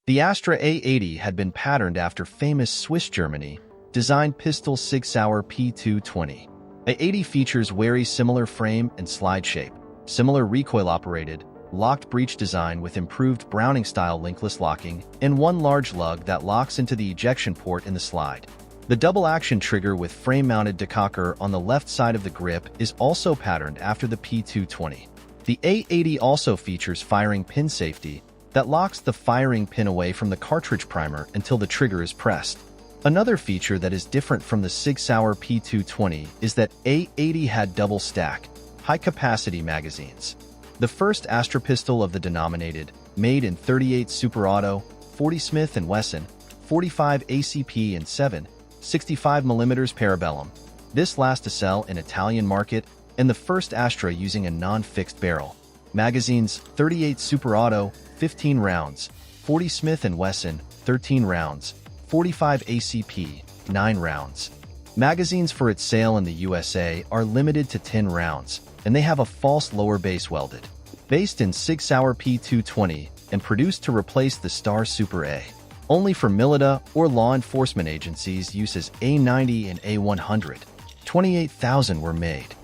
The Astra A-80 had been patterned after famous Swiss Germany designed pistol SIG-Sauer P220. A-80 features very similar frame and slide shape, similar recoil-operated, locked breech design with improved Browning-style linkless locking, and one large lug that locks into the ejection port in the slide. The double-action trigger with frame-mounted decocker on the left side of the grip is also patterned after the P220. The A-80 also features firing pin safety that locks the firing pin away from the cartridge primer until the trigger is pressed. Another feature that is different from the SIG-Sauer P220 is that A-80 had double-stack, high-capacity magazines. The first Astra pistol of the denominated, made in 38 Super Auto, 40 Smith & Wesson, 45 ACP and 7.65mm Parabellum. This last to sell in Italian market, and the first Astra using a non-fixed barrel. Magazines: 38 Super Auto, 15 rounds, 40 Smith & Wesson, 13 rounds, 45 ACP, 9 rounds. Magazines for its sale in the USA are limited to 10 rounds, and they have a false lower base welded. Based in SIG-Sauer P220 and produced to replace the Star Super A. Only for milita or law enforcement agencies use as A90 and A100. 28,000 were made.